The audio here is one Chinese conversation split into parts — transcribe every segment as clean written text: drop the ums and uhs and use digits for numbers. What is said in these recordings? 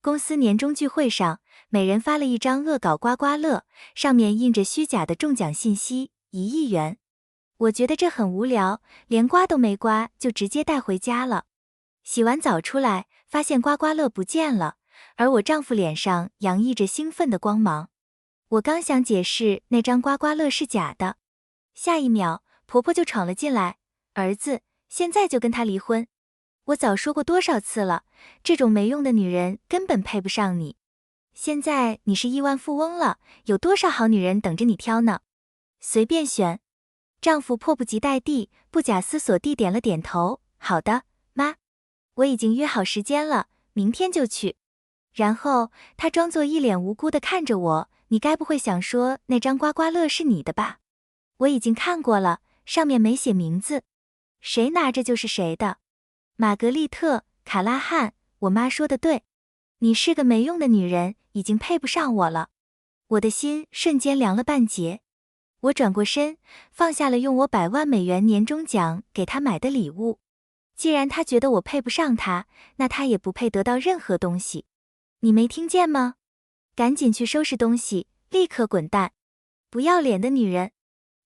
公司年终聚会上，每人发了一张恶搞刮刮乐，上面印着虚假的中奖信息，1亿元。我觉得这很无聊，连刮都没刮就直接带回家了。洗完澡出来，发现刮刮乐不见了，而我丈夫脸上洋溢着兴奋的光芒。我刚想解释那张刮刮乐是假的，下一秒婆婆就闯了进来，儿子，现在就跟他离婚。我早说过多少次了，这种没用的女人根本配不上你。现在你是亿万富翁了，有多少好女人等着你挑呢？随便选。丈夫迫不及待地、不假思索地点了点头，好的，妈，我已经约好时间了，明天就去。然后他装作一脸无辜地看着我，你该不会想说那张刮刮乐是你的吧？我已经看过了，上面没写名字，谁拿着就是谁的。玛格丽特·卡拉汉，我妈说的对，你是个没用的女人，已经配不上我了。我的心瞬间凉了半截。我转过身，放下了用我100万美元年终奖给他买的礼物。既然他觉得我配不上他，那他也不配得到任何东西。你没听见吗？赶紧去收拾东西，立刻滚蛋！不要脸的女人！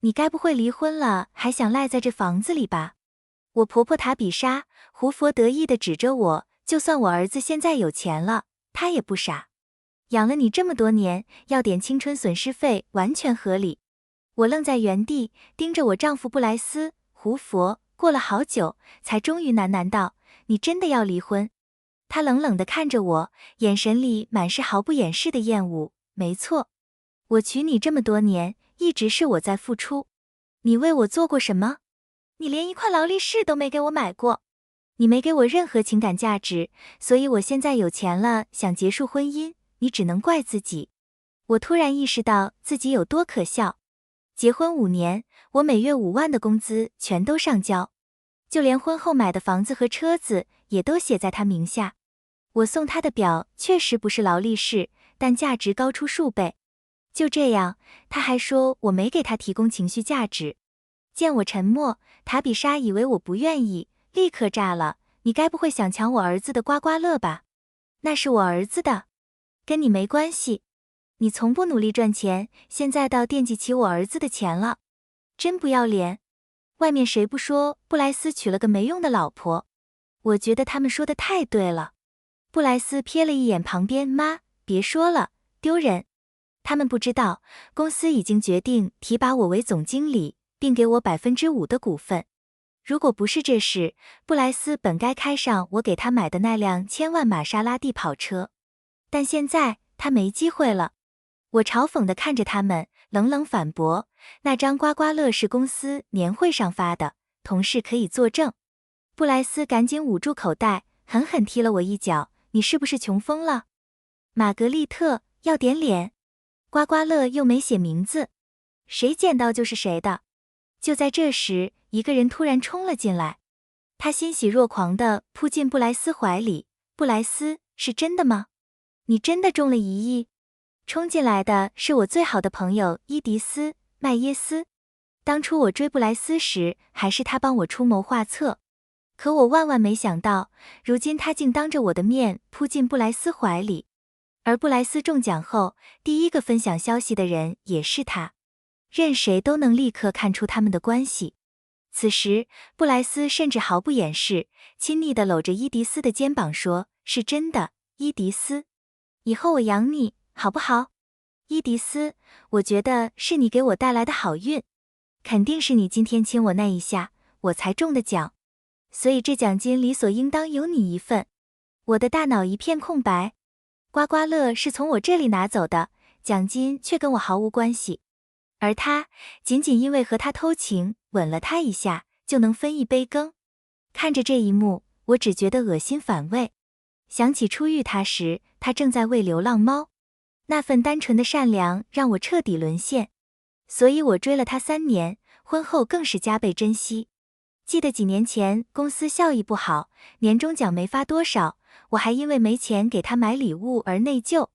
你该不会离婚了，还想赖在这房子里吧？我婆婆塔比莎，胡佛得意地指着我，就算我儿子现在有钱了，他也不傻。养了你这么多年，要点青春损失费完全合理。我愣在原地，盯着我丈夫布莱斯·胡佛，过了好久，才终于喃喃道：“你真的要离婚？”他冷冷地看着我，眼神里满是毫不掩饰的厌恶。没错，我娶你这么多年，一直是我在付出。你为我做过什么？你连一块劳力士都没给我买过。你没给我任何情感价值，所以我现在有钱了，想结束婚姻，你只能怪自己。我突然意识到自己有多可笑。结婚5年，我每月5万的工资全都上交，就连婚后买的房子和车子也都写在他名下。我送他的表确实不是劳力士，但价值高出数倍。就这样，他还说我没给他提供情绪价值。见我沉默，塔比莎以为我不愿意，立刻炸了。你该不会想抢我儿子的刮刮乐吧？那是我儿子的，跟你没关系。你从不努力赚钱，现在倒惦记起我儿子的钱了，真不要脸。外面谁不说布莱斯娶了个没用的老婆？我觉得他们说的太对了。布莱斯瞥了一眼旁边，妈，别说了，丢人。他们不知道，公司已经决定提拔我为总经理，并给我5%的股份。如果不是这事，布莱斯本该开上我给他买的那辆1000万玛莎拉蒂跑车，但现在他没机会了。我嘲讽地看着他们，冷冷反驳，那张刮刮乐是公司年会上发的，同事可以作证。布莱斯赶紧捂住口袋，狠狠踢了我一脚，你是不是穷疯了？玛格丽特，要点脸。刮刮乐又没写名字，谁捡到就是谁的。就在这时，一个人突然冲了进来，他欣喜若狂地扑进布莱斯怀里。布莱斯，是真的吗？你真的中了1亿？冲进来的是我最好的朋友伊迪丝·麦耶斯。当初我追布莱斯时，还是他帮我出谋划策。可我万万没想到，如今他竟当着我的面扑进布莱斯怀里。而布莱斯中奖后，第一个分享消息的人也是他，任谁都能立刻看出他们的关系。此时，布莱斯甚至毫不掩饰，亲昵地搂着伊迪丝的肩膀说：“是真的，伊迪丝，以后我养你，好不好？伊迪丝，我觉得是你给我带来的好运，肯定是你今天亲我那一下，我才中的奖，所以这奖金理所应当有你一份。”我的大脑一片空白，刮刮乐是从我这里拿走的，奖金却跟我毫无关系。而他仅仅因为和他偷情，吻了他一下，就能分一杯羹。看着这一幕，我只觉得恶心反胃。想起初遇他时，他正在喂流浪猫，那份单纯的善良让我彻底沦陷。所以我追了他3年，婚后更是加倍珍惜。记得几年前公司效益不好，年终奖没发多少，我还因为没钱给他买礼物而内疚。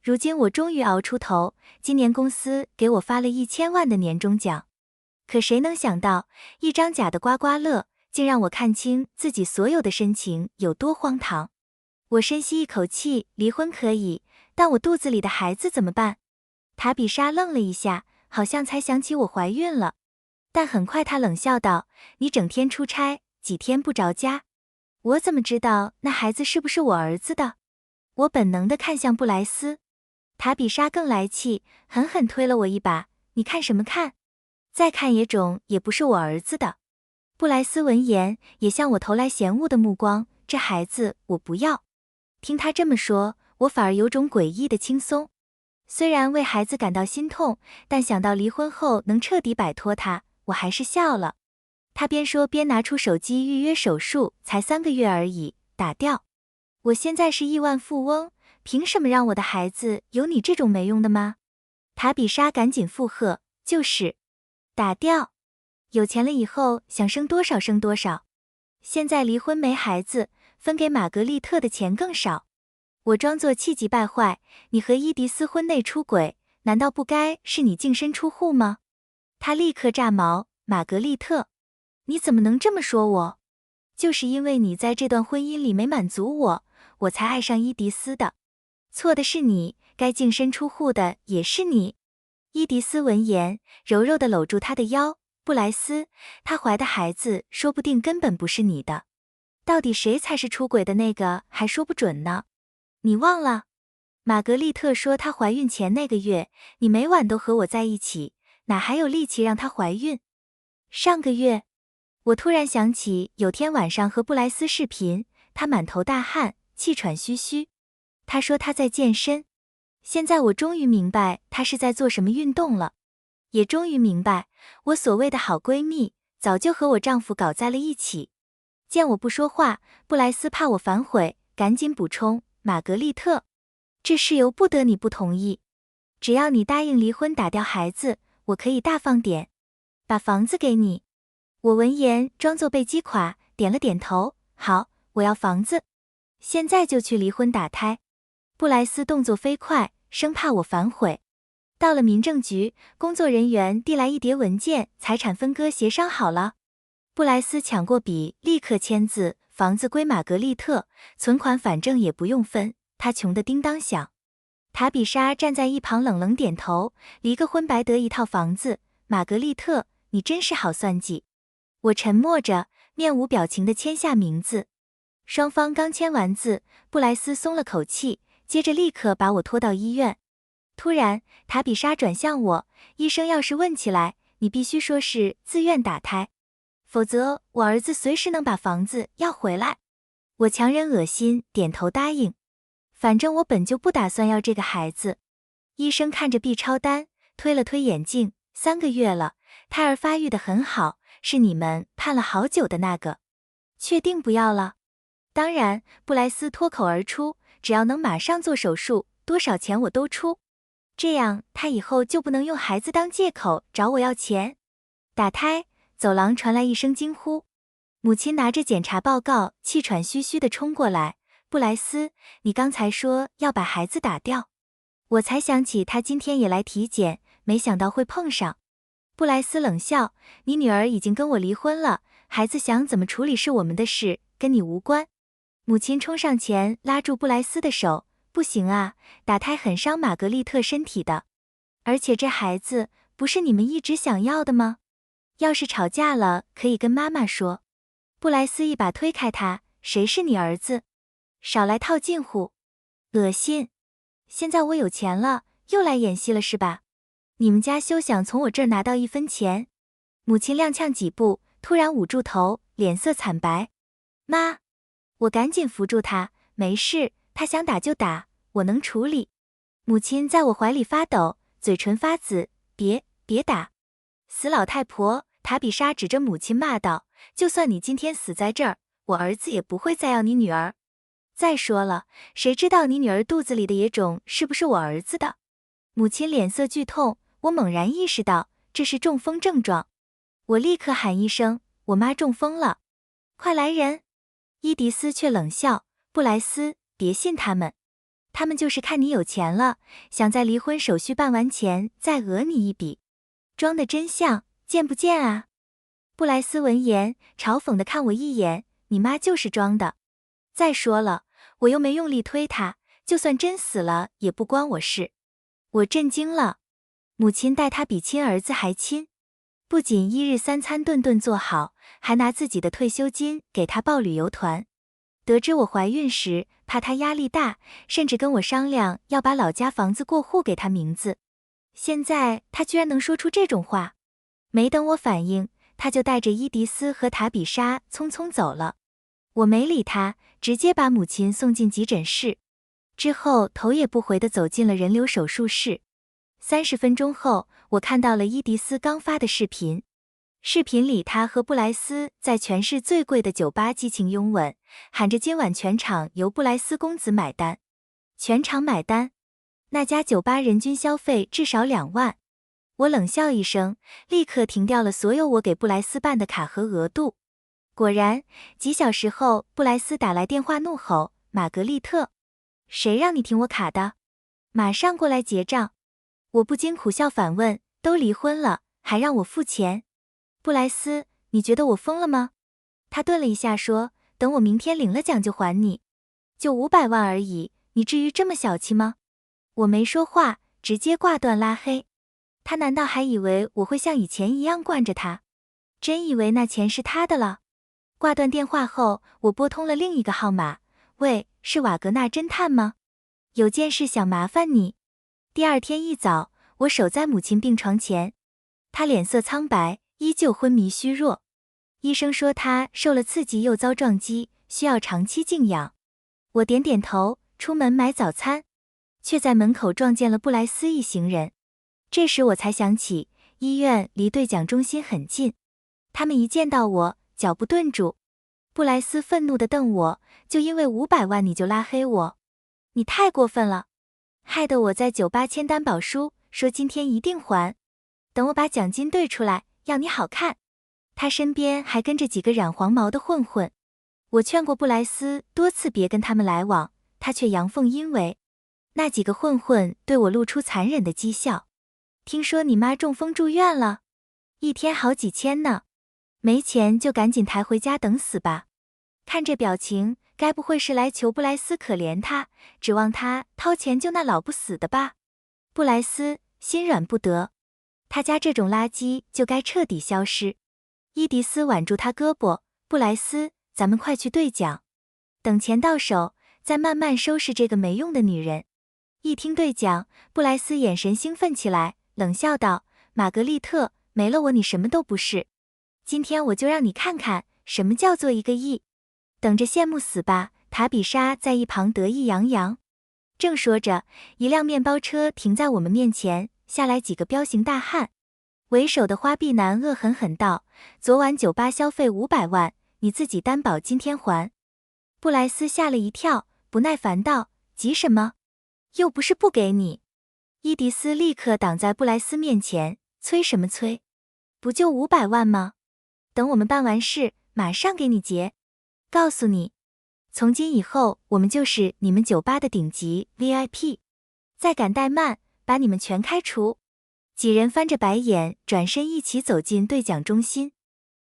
如今我终于熬出头，今年公司给我发了1000万的年终奖。可谁能想到，一张假的刮刮乐竟让我看清自己所有的深情有多荒唐。我深吸一口气，离婚可以，但我肚子里的孩子怎么办？塔比莎愣了一下，好像才想起我怀孕了。但很快她冷笑道，你整天出差，几天不着家，我怎么知道那孩子是不是我儿子的？我本能地看向布莱斯。塔比莎更来气，狠狠推了我一把，你看什么看？再看也种也不是我儿子的。布莱斯闻言也向我投来嫌恶的目光，这孩子我不要。听他这么说，我反而有种诡异的轻松。虽然为孩子感到心痛，但想到离婚后能彻底摆脱他，我还是笑了。他边说边拿出手机预约手术，才3个月而已，打掉。我现在是亿万富翁，凭什么让我的孩子有你这种没用的吗？塔比莎赶紧附和，就是打掉。有钱了以后想生多少生多少。现在离婚没孩子，分给玛格丽特的钱更少。我装作气急败坏，你和伊迪丝婚内出轨，难道不该是你净身出户吗？他立刻炸毛，玛格丽特，你怎么能这么说我？就是因为你在这段婚姻里没满足我，我才爱上伊迪丝的。错的是你，该净身出户的也是你。伊迪丝闻言，柔柔地搂住他的腰，布莱斯，他怀的孩子说不定根本不是你的。到底谁才是出轨的那个还说不准呢。你忘了，玛格丽特说她怀孕前那个月，你每晚都和我在一起，哪还有力气让她怀孕？上个月，我突然想起有天晚上和布莱斯视频，他满头大汗，气喘吁吁。他说他在健身。现在我终于明白他是在做什么运动了，也终于明白我所谓的好闺蜜早就和我丈夫搞在了一起。见我不说话，布莱斯怕我反悔，赶紧补充，玛格丽特，这事由不得你不同意。只要你答应离婚打掉孩子，我可以大方点，把房子给你。我闻言装作被击垮，点了点头，好，我要房子，现在就去离婚打胎。布莱斯动作飞快，生怕我反悔。到了民政局，工作人员递来一叠文件，财产分割协商好了。布莱斯抢过笔，立刻签字，房子归玛格丽特，存款反正也不用分，他穷得叮当响。塔比莎站在一旁冷冷点头，离个婚白得一套房子，玛格丽特，你真是好算计。我沉默着，面无表情地签下名字。双方刚签完字，布莱斯松了口气，接着立刻把我拖到医院。突然，塔比莎转向我，医生要是问起来，你必须说是自愿打胎，否则我儿子随时能把房子要回来。我强忍恶心，点头答应。反正我本就不打算要这个孩子。医生看着 B 超单，推了推眼镜，3个月了，胎儿发育得很好，是你们盼了好久的那个。确定不要了？当然，布莱斯脱口而出，只要能马上做手术，多少钱我都出。这样他以后就不能用孩子当借口找我要钱。打胎，走廊传来一声惊呼，母亲拿着检查报告，气喘吁吁地冲过来，布莱斯，你刚才说要把孩子打掉。我才想起他今天也来体检，没想到会碰上。布莱斯冷笑，你女儿已经跟我离婚了，孩子想怎么处理是我们的事，跟你无关。母亲冲上前拉住布莱斯的手，不行啊，打胎很伤玛格丽特身体的，而且这孩子不是你们一直想要的吗？要是吵架了，可以跟妈妈说。布莱斯一把推开他，谁是你儿子？少来套近乎，恶心！现在我有钱了，又来演戏了是吧？你们家休想从我这儿拿到1分钱！母亲踉跄几步，突然捂住头，脸色惨白。妈！我赶紧扶住她，没事，她想打就打，我能处理。母亲在我怀里发抖，嘴唇发紫，别打！死老太婆！塔比莎指着母亲骂道，就算你今天死在这儿，我儿子也不会再要你女儿。再说了，谁知道你女儿肚子里的野种是不是我儿子的？母亲脸色剧痛，我猛然意识到这是中风症状。我立刻喊一声，我妈中风了，快来人！伊迪丝却冷笑，布莱斯，别信他们，他们就是看你有钱了，想在离婚手续办完前再讹你一笔，装的真像，见不见啊？布莱斯闻言，嘲讽地看我一眼，你妈就是装的。再说了，我又没用力推他，就算真死了也不关我事。我震惊了，母亲待他比亲儿子还亲，不仅一日三餐顿顿做好，还拿自己的退休金给他报旅游团。得知我怀孕时，怕他压力大，甚至跟我商量要把老家房子过户给他名字。现在他居然能说出这种话，没等我反应，他就带着伊迪丝和塔比莎匆匆走了。我没理他，直接把母亲送进急诊室，之后头也不回地走进了人流手术室。30分钟后，我看到了伊迪丝刚发的视频。视频里，他和布莱斯在全市最贵的酒吧激情拥吻，喊着今晚全场由布莱斯公子买单。全场买单？那家酒吧人均消费至少2万。我冷笑一声，立刻停掉了所有我给布莱斯办的卡和额度。果然，几小时后，布莱斯打来电话怒吼：“玛格丽特，谁让你停我卡的？马上过来结账！”我不禁苦笑反问：“都离婚了，还让我付钱？布莱斯，你觉得我疯了吗？”他顿了一下说：“等我明天领了奖就还你，就500万而已，你至于这么小气吗？”我没说话，直接挂断拉黑。他难道还以为我会像以前一样惯着他？真以为那钱是他的了？挂断电话后，我拨通了另一个号码：“喂，是瓦格纳侦探吗？有件事想麻烦你。”第二天一早，我守在母亲病床前，她脸色苍白，依旧昏迷虚弱。医生说她受了刺激又遭撞击，需要长期静养。我点点头，出门买早餐，却在门口撞见了布莱斯一行人。这时我才想起，医院离兑奖中心很近。他们一见到我，脚步顿住。布莱斯愤怒地瞪我：“就因为500万你就拉黑我？你太过分了！害得我在酒吧签担保书，说今天一定还。等我把奖金兑出来，要你好看。”他身边还跟着几个染黄毛的混混。我劝过布莱斯多次别跟他们来往，他却阳奉阴违。那几个混混对我露出残忍的讥笑：“听说你妈中风住院了，一天好几千呢，没钱就赶紧抬回家等死吧。看这表情，该不会是来求布莱斯可怜他，指望他掏钱救那老不死的吧？”布莱斯心软不得，他家这种垃圾就该彻底消失。伊迪丝挽住他胳膊：“布莱斯，咱们快去兑奖，等钱到手，再慢慢收拾这个没用的女人。”一听兑奖，布莱斯眼神兴奋起来，冷笑道：“玛格丽特，没了我你什么都不是。今天我就让你看看什么叫做1个亿，等着羡慕死吧。”塔比莎在一旁得意洋洋。正说着，一辆面包车停在我们面前，下来几个彪形大汉。为首的花臂男恶狠狠道：“昨晚酒吧消费500万，你自己担保今天还。”布莱斯吓了一跳，不耐烦道：“急什么？又不是不给你。”伊迪丝立刻挡在布莱斯面前：“催什么催？不就500万吗？等我们办完事，马上给你结。告诉你，从今以后，我们就是你们酒吧的顶级 VIP， 再敢怠慢，把你们全开除。”几人翻着白眼，转身一起走进兑奖中心。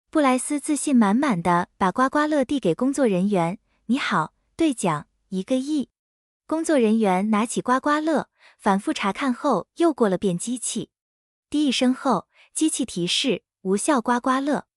布莱斯自信满满的把刮刮乐递给工作人员：“你好，兑奖1个亿。”工作人员拿起刮刮乐，反复查看后又过了遍机器。滴一声后，机器提示无效刮刮乐。